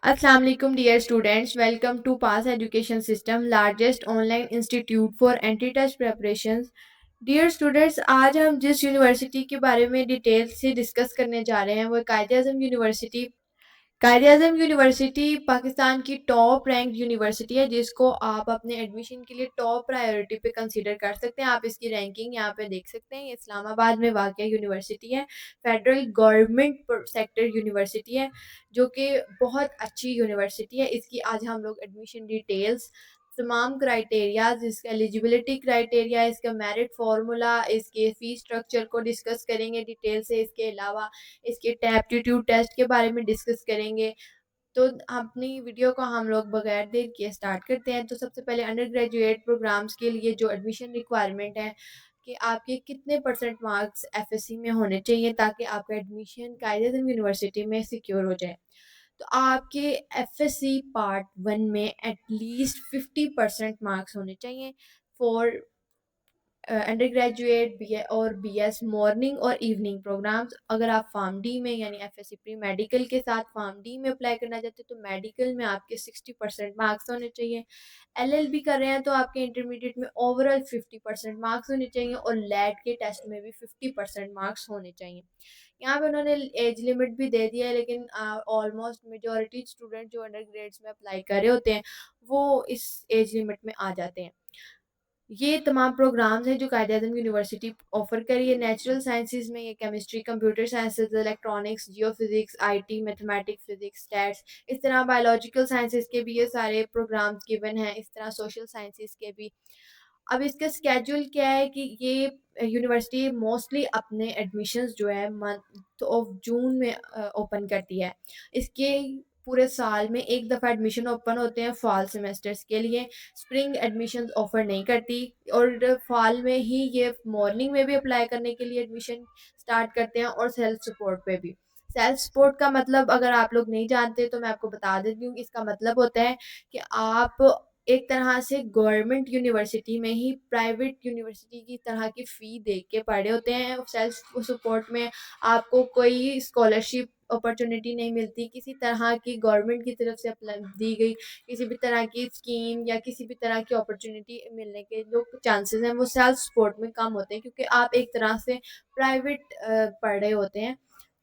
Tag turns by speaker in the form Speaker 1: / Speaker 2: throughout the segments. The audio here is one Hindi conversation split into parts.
Speaker 1: Assalamu alaikum dear students, welcome to Pass Education System, largest online institute for anti-test preparations. Dear students, आज हम जिस यूनिवर्सिटी के बारे में डिटेल से डिस्कस करने जा रहे हैं वो कायद-ए-आज़म यूनिवर्सिटी। कायद-ए-आज़म यूनिवर्सिटी पाकिस्तान की टॉप रैंक्ड यूनिवर्सिटी है जिसको आप अपने एडमिशन के लिए टॉप प्रायोरिटी पे कंसीडर कर सकते हैं। आप इसकी रैंकिंग यहाँ पे देख सकते हैं। ये इस्लामाबाद में वाक़या यूनिवर्सिटी है, फेडरल गवर्नमेंट सेक्टर यूनिवर्सिटी है, जो कि बहुत अच्छी यूनिवर्सिटी है। इसकी आज हम लोग एडमिशन डिटेल्स, तमाम क्राइटेरियाज़, इसका एलिजिबिलिटी क्राइटेरिया, इसका मेरिट फार्मूला, इसके फ़ीस स्ट्रक्चर को डिस्कस करेंगे डिटेल से। इसके अलावा इसके एप्टीट्यूड टेस्ट के बारे में डिस्कस करेंगे। तो अपनी वीडियो को हम लोग बगैर देर किए स्टार्ट करते हैं। तो सबसे पहले अंडर ग्रेजुएट प्रोग्राम्स के लिए जो एडमिशन रिक्वायरमेंट है कि आपके कितने परसेंट मार्क्स एफएससी में होने चाहिए ताकि आपका एडमिशन कायद-ए-आज़म यूनिवर्सिटी में सिक्योर हो जाए। तो आपके एफएससी पार्ट 1 में एटलीस्ट 50% मार्क्स होने चाहिए फॉर अंडर ग्रेजुएट और बीएस मॉर्निंग और इवनिंग प्रोग्राम्स। अगर आप फार्म डी में यानी एफएससी प्री मेडिकल के साथ फार्म डी में अप्लाई करना चाहते हैं तो मेडिकल में आपके 60% मार्क्स होने चाहिए। एलएलबी कर रहे हैं तो आपके इंटरमीडिएट में ओवरऑल 50% मार्क्स होने चाहिए और लैट के टेस्ट में भी 50% मार्क्स होने चाहिए। यहाँ पे उन्होंने एज लिमिट भी दे दिया है, लेकिन ऑलमोस्ट मेजॉरिटी स्टूडेंट जो अंडर ग्रेड्स में अप्लाई कर रहे होते हैं वो इस एज लिमिट में आ जाते हैं। ये तमाम प्रोग्राम्स हैं जो कायद-ए-आज़म यूनिवर्सिटी ऑफ़र कर रही है। नेचुरल साइंसेज़ में ये chemistry, computer sciences, electronics, geophysics, IT, mathematics, physics, stats, इस तरह बायोलॉजिकल साइंसेज़ के भी ये सारे प्रोग्राम्स गिवन हैं, इस तरह सोशल साइंसेज़ के भी। अब इसका स्केड्यूल क्या है कि ये यूनिवर्सिटी मोस्टली अपने एडमिशन्स जो है मंथ ऑफ जून में ओपन करती है। इसके पूरे साल में एक दफ़ा एडमिशन ओपन होते हैं फ़ॉल सेमेस्टर्स के लिए। स्प्रिंग एडमिशन्स ऑफ़र नहीं करती और फ़ॉल में ही ये मॉर्निंग में भी अप्लाई करने के लिए एडमिशन स्टार्ट करते हैं और सेल्फ सपोर्ट पे भी। सेल्फ सपोर्ट का मतलब अगर आप लोग नहीं जानते तो मैं आपको बता देती हूँ। इसका मतलब होता है कि आप एक तरह से गवर्नमेंट यूनिवर्सिटी में ही प्राइवेट यूनिवर्सिटी की तरह की फ़ी दे के पढ़े होते हैं। सेल्फ सपोर्ट में आपको कोई स्कॉलरशिप अपॉर्चुनिटी नहीं मिलती, किसी तरह की गवर्नमेंट की तरफ से दी गई किसी भी तरह की स्कीम या किसी भी तरह की अपॉर्चुनिटी मिलने के जो चांसेस हैं वो सेल्फ सपोर्ट में कम होते हैं, क्योंकि आप एक तरह से प्राइवेट पढ़ रहे होते हैं।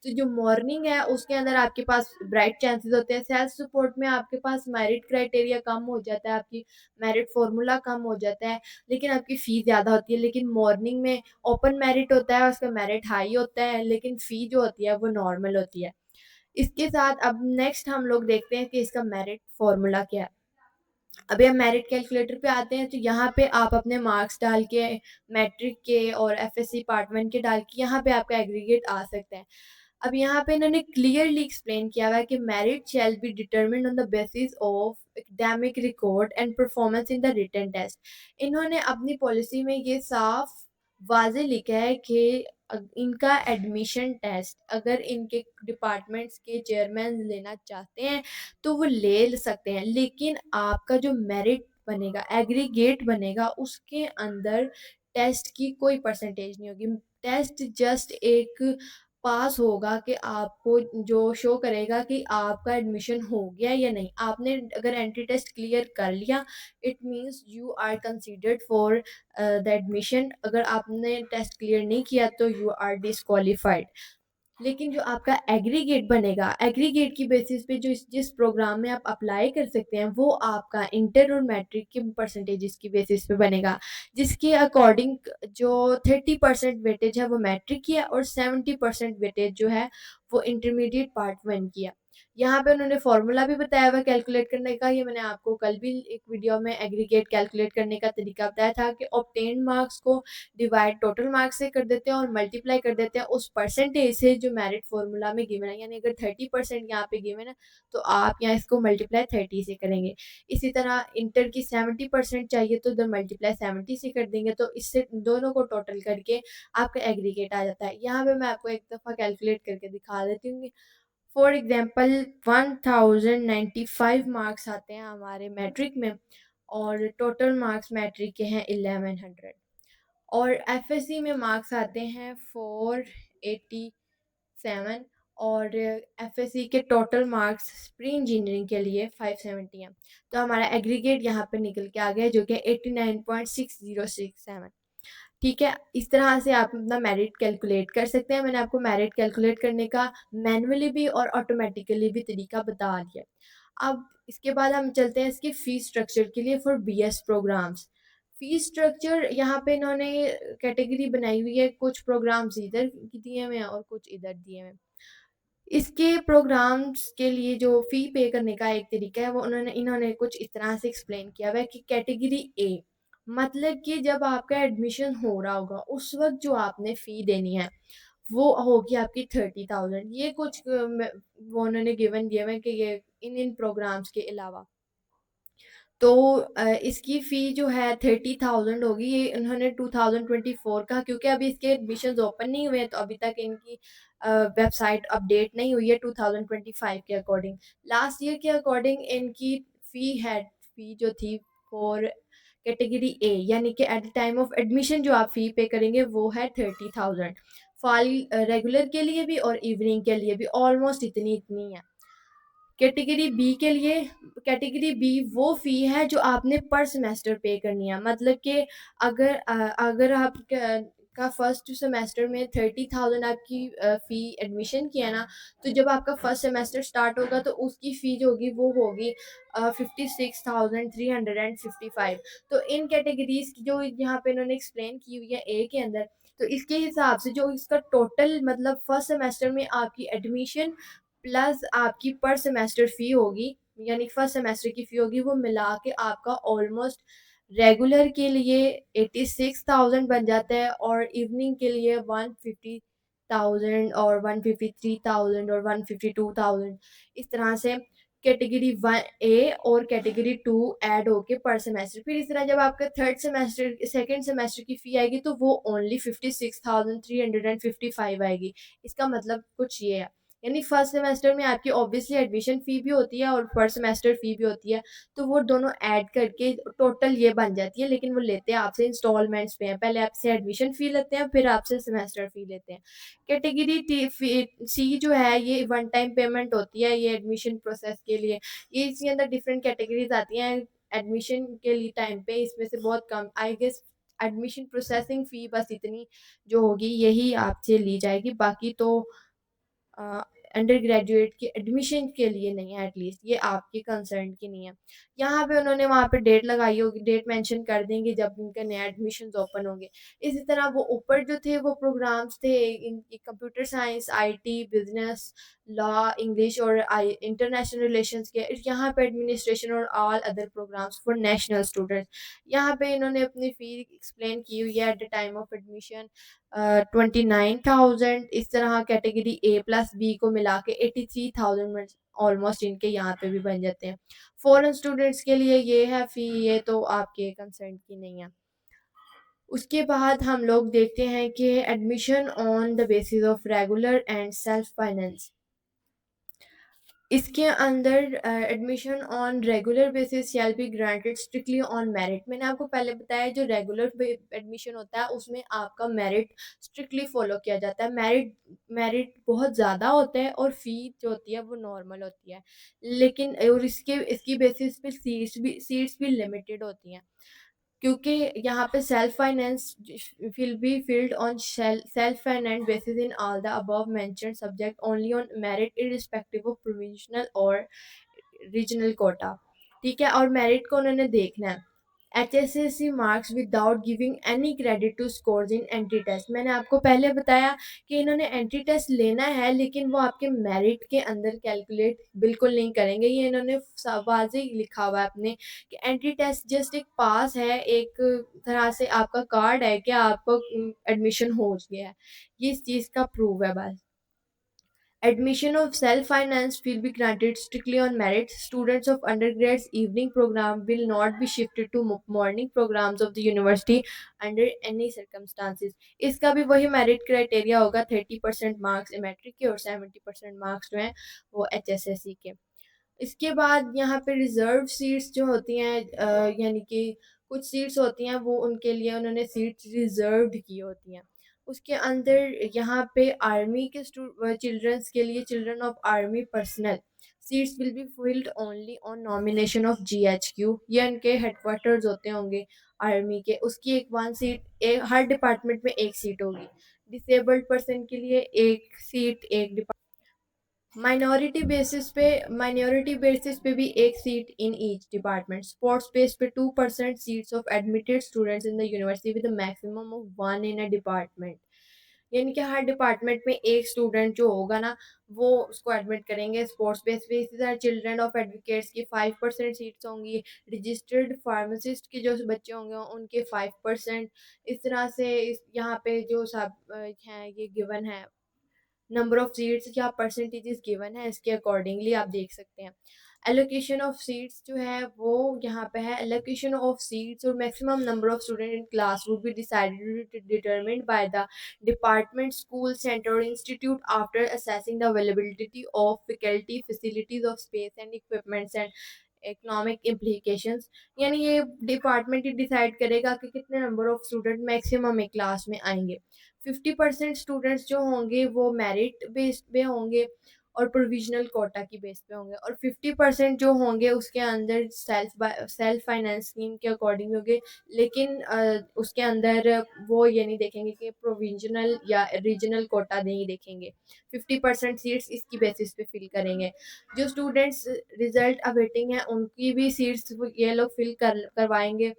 Speaker 1: तो जो मॉर्निंग है उसके अंदर आपके पास ब्राइट चांसेस होते हैं। सेल्फ सपोर्ट में आपके पास मेरिट क्राइटेरिया कम हो जाता है, आपकी मेरिट फार्मूला कम हो जाता है, लेकिन आपकी फ़ी ज़्यादा होती है। लेकिन मॉर्निंग में ओपन मेरिट होता है, उसका मेरिट हाई होता है, लेकिन फ़ी जो होती है वो नॉर्मल होती है। इसके साथ अब नेक्स्ट हम लोग देखते हैं कि इसका मेरिट फार्मूला क्या है। अभी हम मेरिट कैलकुलेटर पे आते हैं तो यहाँ पे आप अपने मार्क्स डाल के मैट्रिक के और एफएससी पार्ट 1 के डाल के यहाँ पे आपका एग्रीगेट आ सकता है। अब यहाँ पे इन्होंने क्लियरली एक्सप्लेन किया हुआ है कि merit shall be determined on the basis of academic record and performance in the written test. इन्होंने अपनी पॉलिसी में ये साफ वाज़ेह लिखा है कि इनका एडमिशन टेस्ट अगर इनके डिपार्टमेंट्स के चेयरमैन लेना चाहते हैं तो वो ले सकते हैं, लेकिन आपका जो मेरिट बनेगा, एग्रीगेट बनेगा, उसके अंदर टेस्ट की कोई परसेंटेज नहीं होगी। टेस्ट जस्ट एक पास होगा कि आपको जो शो करेगा कि आपका एडमिशन हो गया या नहीं। आपने अगर एंट्री टेस्ट क्लियर कर लिया, it means you are considered for the admission. अगर आपने टेस्ट क्लियर नहीं किया तो यू आर डिस्क्वालिफाइड। लेकिन जो आपका एग्रीगेट बनेगा, एग्रीगेट की बेसिस पे जो जिस प्रोग्राम में आप अप्लाई कर सकते हैं वो आपका इंटर और मैट्रिक के परसेंटेजेस की बेसिस पे बनेगा, जिसके अकॉर्डिंग जो 30% वेटेज है वो मैट्रिक की है और 70% वेटेज जो है वो इंटरमीडिएट पार्ट 1 की है। यहाँ पे उन्होंने फार्मूला भी बताया हुआ कैलकुलेट करने का। ये मैंने आपको कल भी एक वीडियो में एग्रीगेट कैलकुलेट करने का तरीका बताया था कि ऑब्टेन्ड मार्क्स को डिवाइड टोटल मार्क्स से कर देते हैं और मल्टीप्लाई कर देते हैं उस परसेंटेज से जो मेरिट फार्मूला में गिवन है। यानी अगर 30% यहाँ पे गिवन है तो आप यहाँ इसको मल्टीप्लाई 30 से करेंगे। इसी तरह इंटर की 70% चाहिए तो उधर मल्टीप्लाई 70 से कर देंगे, तो इससे दोनों को टोटल करके आपका एग्रीगेट आ जाता है। यहाँ पे मैं आपको एक दफ़ा कैलकुलेट करके दिखा देती हूँ। फॉर एग्जाम्पल 1095 मार्क्स आते हैं हमारे मैट्रिक में और टोटल मार्क्स मैट्रिक के हैं 1100 और एफएससी में मार्क्स आते हैं 487 और एफएससी के टोटल मार्क्स प्री इंजीनियरिंग के लिए 570 हैं। तो हमारा एग्रीगेट यहाँ पे निकल के आ गया जो कि 89.6067। ठीक है, इस तरह से आप अपना मेरिट कैलकुलेट कर सकते हैं। मैंने आपको मेरिट कैलकुलेट करने का मैनुअली भी और ऑटोमेटिकली भी तरीका बता दिया। अब इसके बाद हम चलते हैं इसके फीस स्ट्रक्चर के लिए for BS programs. Fees structure यहाँ पे इन्होंने कैटेगरी बनाई हुई है, कुछ प्रोग्राम्स इधर दिए हुए हैं और कुछ इधर दिए हुए हैं। इसके प्रोग्राम्स के लिए जो फ़ी पे करने का एक तरीका है वो इन्होंने कुछ इस तरह से एक्सप्लेन किया हुआ है कि कैटेगरी ए मतलब कि जब आपका एडमिशन हो रहा होगा उस वक़्त जो आपने फ़ी देनी है वो होगी आपकी 30,000। ये कुछ वो उन्होंने गिवन दिया हुआ है कि ये इन प्रोग्राम्स के अलावा। तो इसकी फ़ी जो है 30,000 होगी। ये इन्होंने 2024 का, क्योंकि अभी इसके एडमिशन्स ओपन नहीं हुए हैं तो अभी तक इनकी वेबसाइट अपडेट नहीं हुई है 2025 के अकॉर्डिंग। लास्ट ईयर के अकॉर्डिंग इनकी फ़ी जो थी फॉर कैटेगरी ए यानी कि eight the time of admission जो आप फ़ी पे करेंगे वो है 30,000। फ़ॉल रेगुलर के लिए भी और इवनिंग के लिए भी ऑलमोस्ट इतनी है। कैटेगरी बी वो फ़ी है जो आपने पर सेमेस्टर पे करनी है। मतलब कि अगर आप का फर्स्ट सेमेस्टर में 30,000 आपकी फ़ी एडमिशन की है ना, तो जब आपका फर्स्ट सेमेस्टर स्टार्ट होगा तो उसकी फ़ी जो होगी वो होगी 56,355। तो इन कैटेगरीज की जो यहाँ पे इन्होंने एक्सप्लेन की हुई है ए के अंदर, तो इसके हिसाब से जो इसका टोटल मतलब फर्स्ट सेमेस्टर में आपकी एडमिशन प्लस आपकी पर सेमेस्टर फ़ी होगी, यानी फर्स्ट सेमेस्टर की फ़ी होगी, वो मिला के आपका ऑलमोस्ट रेगुलर के लिए 86,000 बन जाता है और इवनिंग के लिए 150,000 और 153,000 और 152,000। इस तरह से कैटेगरी 1 ए और कैटेगरी 2 ऐड होके पर सेमेस्टर। फिर इस तरह जब आपका सेकंड सेमेस्टर की फ़ी आएगी तो वो ओनली 56,355 आएगी। इसका मतलब कुछ ये है, यानी फर्स्ट सेमेस्टर में आपकी ऑब्वियसली एडमिशन फ़ी भी होती है और फर्स्ट सेमेस्टर फ़ी भी होती है, तो वो दोनों ऐड करके टोटल ये बन जाती है। लेकिन वो लेते हैं आपसे इंस्टॉलमेंट्स पे हैं, पहले आपसे एडमिशन फ़ी लेते हैं फिर आपसे सेमेस्टर फ़ी लेते हैं। कैटेगरी सी जो है ये वन टाइम पेमेंट होती है, ये एडमिशन प्रोसेस के लिए। ये इसके अंदर डिफरेंट कैटेगरीज आती हैं एडमिशन के लिए टाइम पे, इसमें से बहुत कम I guess admission processing fee बस इतनी जो होगी यही आपसे ली जाएगी, बाकी तो अंडर ग्रेजुएट के एडमिशन के लिए नहीं है, एटलीस्ट ये आपके कंसर्न की नहीं है। यहाँ पे उन्होंने वहाँ पे डेट लगाई होगी, डेट मेंशन कर देंगे जब उनके नए एडमिशन्स ओपन होंगे। इसी तरह वो ऊपर जो थे वो प्रोग्राम्स थे इनकी computer science, IT, business, law, English और इंटरनेशनल रिलेशंस के। यहाँ पे एडमिनिस्ट्रेशन और all other programs for national students. यहाँ पे इन्होंने अपनी फ़ी एक्सप्लेन की हुई है at the time of admission 29,000। इस तरह कैटेगरी ए प्लस बी को मिला के 83,000 ऑलमोस्ट इनके यहाँ पे भी बन जाते हैं। फॉरेन स्टूडेंट्स के लिए ये है फ़ी, ये तो आपके कंसर्न की नहीं है। उसके बाद हम लोग देखते हैं कि admission on the basis of regular and self finance. इसके अंदर admission on regular basis shall be granted strictly on merit. मैंने आपको पहले बताया जो रेगुलर एडमिशन होता है उसमें आपका मेरिट स्ट्रिक्टली फॉलो किया जाता है। मेरिट बहुत ज़्यादा होता है और फ़ी जो होती है वो नॉर्मल होती है, लेकिन और इसकी बेसिस पे सीट्स भी लिमिटेड होती हैं, क्योंकि यहाँ पे self finance will be filled on self finance basis in all the above mentioned subject only on merit irrespective of provincial or regional quota. ठीक है, और मेरिट को उन्होंने देखना है HSSC marks without giving any credit to scores in entry test. मैंने आपको पहले बताया कि इन्होंने एंट्री टेस्ट लेना है लेकिन वो आपके मेरिट के अंदर कैलकुलेट बिल्कुल नहीं करेंगे। ये इन्होंने वाज़ेह लिखा हुआ है अपने कि एंट्री टेस्ट जस्ट एक पास है, एक तरह से आपका कार्ड है कि आपको एडमिशन हो गया है, ये इस चीज़ का प्रूव है बस। Admission of self-finance will be granted strictly on merit. Students of undergrads evening program will not be shifted to morning programs of the university under any circumstances. इसका भी वही मेरिट क्राइटेरिया होगा, 30% मार्क्स मैट्रिक के और 70% मार्क्स जो हैं वो HSSC के। इसके बाद यहाँ पे रिजर्व सीट्स जो होती हैं यानी कि कुछ सीट्स होती हैं वो उनके लिए उन्होंने सीट्स रिजर्व्ड की होती हैं। उसके अंदर यहाँ पे आर्मी के चिल्ड्रंस के लिए children of army personnel seats will be field only on nomination of GHQ। ये उनके हेडक्वार्टर्स होते होंगे आर्मी के। उसकी एक वन सीट हर डिपार्टमेंट में एक सीट होगी। डिसेबल्ड पर्सन के लिए एक सीट एक डिपार्टमेंट। माइनॉरिटी बेसिस पे भी एक seat in each department. Sports base पे 2% seats of admitted students in the university with maximum of one in a department. यानी कि हर डिपार्टमेंट में एक स्टूडेंट जो होगा ना वो उसको एडमिट करेंगे स्पोर्ट्स बेस पे। इसी तरह चिल्ड्रन ऑफ एडवोकेट्स की 5% सीट्स होंगी। रजिस्टर्ड फार्मासिस्ट के जो बच्चे होंगे उनके 5%। इस तरह से यहाँ पे जो सब हैं ये गिवन है नंबर ऑफ सीट्स या परसेंटेजेस गिवन है, इसके अकॉर्डिंगली आप देख सकते हैं। एलोकेशन ऑफ सीट्स जो है वो यहाँ पे है। एलोकेशन ऑफ सीट्स और maximum number of student in class would be decided determined by the department school center और institute after assessing the availability of faculty facilities of space and equipments and economic implications. यानी ये डिपार्टमेंट ही डिसाइड करेगा कि कितने नंबर ऑफ स्टूडेंट मैक्सिमम एक क्लास में आएंगे। 50% स्टूडेंट्स जो होंगे वो मेरिट बेस्ड पे होंगे और प्रोविजनल कोटा की बेस पे होंगे। और 50% जो होंगे उसके अंदर सेल्फ फाइनेंस स्कीम के अकॉर्डिंग होंगे। लेकिन उसके अंदर वो ये नहीं देखेंगे कि प्रोविजनल या रीजनल कोटा नहीं देखेंगे। 50% सीट्स इसकी बेसिस पे फिल करेंगे। जो स्टूडेंट्स रिजल्ट अवेटिंग है उनकी भी सीट्स ये लोग फिल करवाएंगे।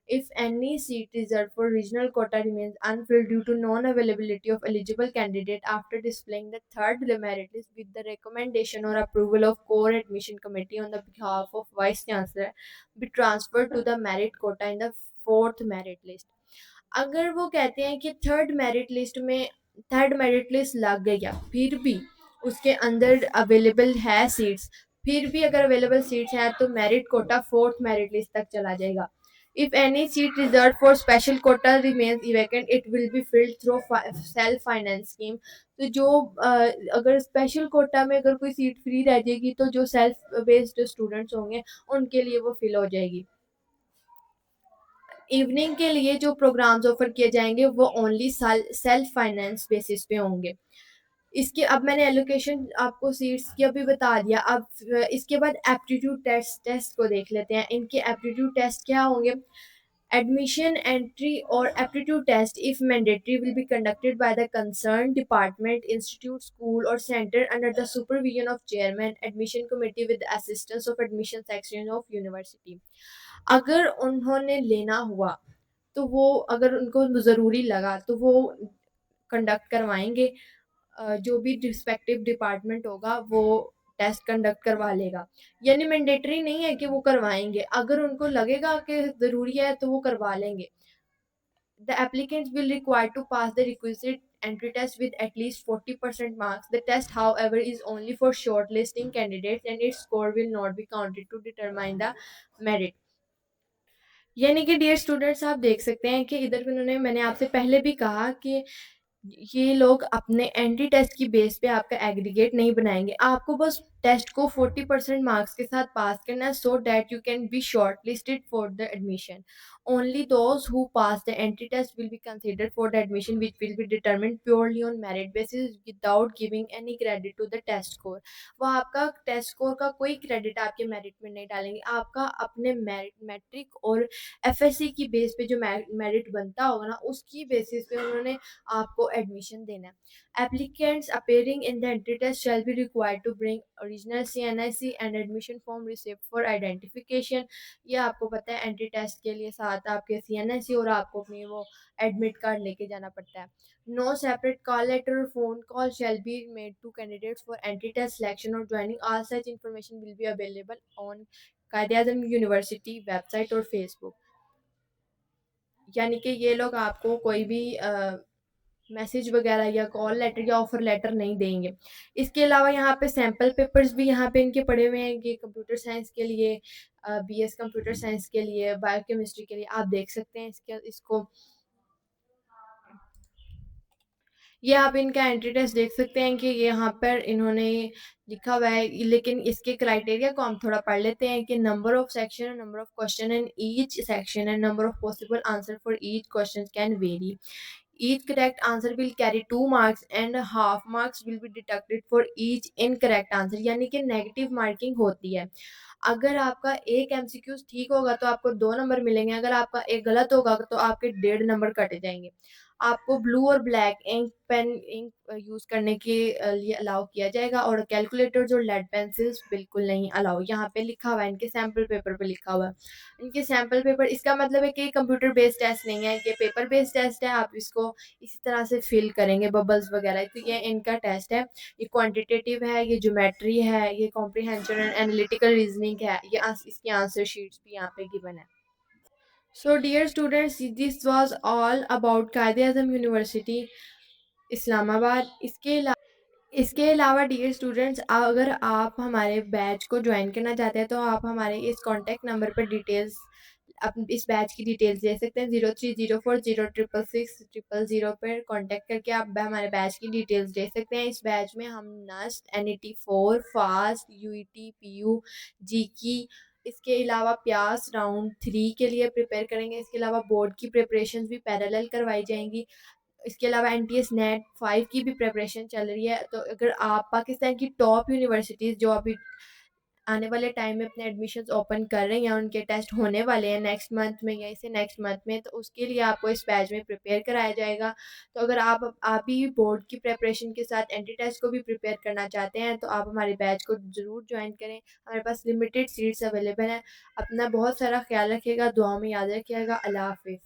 Speaker 1: If any seat reserved for regional quota remains unfilled due to non-availability of eligible candidate after displaying the third merit list with the recommendation or approval of core admission committee on the behalf of vice chancellor, be transferred to the merit quota in the fourth merit list। अगर वो कहते हैं कि थर्ड मेरिट लिस्ट लग गया फिर भी उसके अंदर अवेलेबल है सीट्स, फिर भी अगर अवेलेबल सीट्स हैं तो merit quota fourth merit list तक चला जाएगा। If any seat reserve for special quota remains vacant it will be filled through self finance scheme. तो जो अगर स्पेशल कोटा में अगर कोई सीट फ्री रह जाएगी तो जो सेल्फ बेस्ड स्टूडेंट्स होंगे उनके लिए वो फिल हो जाएगी। इवनिंग के लिए जो प्रोग्राम्स ऑफर किए जाएंगे वो ओनली सेल्फ फाइनेंस बेसिस पे होंगे। इसके अब मैंने एलोकेशन आपको सीट्स की अभी बता दिया। अब इसके बाद एप्टीट्यूड टेस्ट को देख लेते हैं। इनके एप्टीट्यूड टेस्ट क्या होंगे। एडमिशन एंट्री और aptitude test if mandatory will be conducted by the concern department institute school और center under the supervision of chairman admission committee with assistance of admission section of university. अगर उन्होंने लेना हुआ तो वो अगर उनको ज़रूरी लगा तो वो कंडक्ट करवाएंगे। जो भी रिस्पेक्टिव डिपार्टमेंट होगा वो टेस्ट कंडक्ट करवा लेगा। यानी मैंडेटरी नहीं है कि वो करवाएंगे, अगर उनको लगेगा कि ज़रूरी है तो वो करवा लेंगे। The applicants will require to pass the requisite entry test with at least 40% marks. The test, however, is only for shortlisting candidates and its score will not be counted to determine the merit। यानी कि डियर स्टूडेंट्स आप देख सकते हैं कि इधर उन्होंने मैंने आपसे पहले भी कहा कि ये लोग अपने एंट्री टेस्ट की बेस पे आपका एग्रीगेट नहीं बनाएंगे। आपको बस टेस्ट को 40% मार्क्स के साथ पास करना है so that you can be short listed for the admission. Only those who pass the entry test will be considered for the admission which will be determined purely on merit basis without giving any credit to the test score. वो आपका टेस्ट स्कोर का कोई क्रेडिट आपके मेरिट में नहीं डालेंगे। आपका अपने मैट्रिक और FSC की बेस पे जो मेरिट बनता होगा ना उसकी बेसिस पे उन्होंने आपको एडमिशन देना है। Applicants appearing in the entry test shall be required to bring original CNIC and admission form receipt for identification. ये आपको पता है एंट्री टेस्ट के लिए साथ आपके CNIC और आपको अपनी वो एडमिट कार्ड लेके जाना पड़ता है। नो सेपरेट कॉल लेटर और phone call shall be made to candidates for entry test selection और joining. All such information will be available on Quaid-e-Azam university website और फेसबुक। यानी कि ये लोग आपको कोई भी मैसेज वगैरह या कॉल लेटर या ऑफर लेटर नहीं देंगे। इसके अलावा यहाँ पे सैम्पल पेपर्स भी यहाँ पे इनके पड़े हुए हैं। ये कंप्यूटर साइंस के लिए BS कंप्यूटर साइंस के लिए बायोकेमिस्ट्री के लिए आप देख सकते हैं इसको। ये आप इनका एंट्री टेस्ट देख सकते हैं कि यहाँ पर इन्होंने लिखा हुआ है। लेकिन इसके क्राइटेरिया को हम थोड़ा पढ़ लेते हैं कि number of section, number of question in each section and number of possible answer for each question can very. Each correct answer will carry 2 marks and half marks will be deducted for each incorrect answer. यानी कि नेगेटिव मार्किंग होती है. अगर आपका एक एमसीक्यूज ठीक होगा तो आपको 2 नंबर मिलेंगे, अगर आपका एक गलत होगा तो आपके 1.5 नंबर कटे जाएंगे. आपको ब्लू और black ink pen ink use करने के लिए अलाउ किया जाएगा, और कैलकुलेटर्स और लेड पेंसिल्स बिल्कुल नहीं अलाउ. यहाँ पे लिखा हुआ है, इनके सैम्पल पेपर पे लिखा हुआ है. इनके सैम्पल पेपर, इसका मतलब है कि कंप्यूटर बेस्ड टेस्ट नहीं है, ये पेपर बेस्ड टेस्ट है. आप इसको इसी तरह से फिल करेंगे बबल्स वगैरह. तो ये इनका टेस्ट है. ये क्वांटिटेटिव है, ये ज्योमेट्री है, ये कॉम्प्रिहेंशन एंड एनालिटिकल रीजनिंग है. इसकी आंसर शीट्स भी यहाँ पे गिवन है. So dear students, this was all about कायदे आज़म यूनिवर्सिटी इस्लामाबाद. इसके अलावा डियर स्टूडेंट्स, अगर आप हमारे बैच को ज्वाइन करना चाहते हैं तो आप हमारे इस कॉन्टैक्ट नंबर पर डिटेल्स, इस बैच की डिटेल्स दे सकते हैं. 0304066600 पर कॉन्टैक्ट करके आप हमारे बैच की डिटेल्स दे सकते हैं. इस बैच में हम NUST, NET 4, FAST, UET, PU, GK, इसके अलावा प्यास राउंड 3 के लिए प्रिपेयर करेंगे. इसके अलावा बोर्ड की प्रिपरेशन भी पैरेलल करवाई जाएंगी. इसके अलावा NTS नेट 5 की भी प्रिपरेशन चल रही है. तो अगर आप पाकिस्तान की टॉप यूनिवर्सिटीज़ जो अभी आने वाले टाइम में अपने एडमिशन्स ओपन कर रही हैं, उनके टेस्ट होने वाले हैं नेक्स्ट मंथ में या इसे नेक्स्ट मंथ में, तो उसके लिए आपको इस बैच में प्रिपेयर कराया जाएगा. तो अगर आप भी बोर्ड की प्रिपरेशन के साथ एंटी टेस्ट को भी प्रिपेयर करना चाहते हैं तो आप हमारे बैच को ज़रूर ज्वाइन करें. हमारे पास लिमिटेड सीट्स अवेलेबल हैं. अपना बहुत सारा ख्याल रखिएगा, दुआओं में याद रखिएगा. अल्लाह हाफिज़.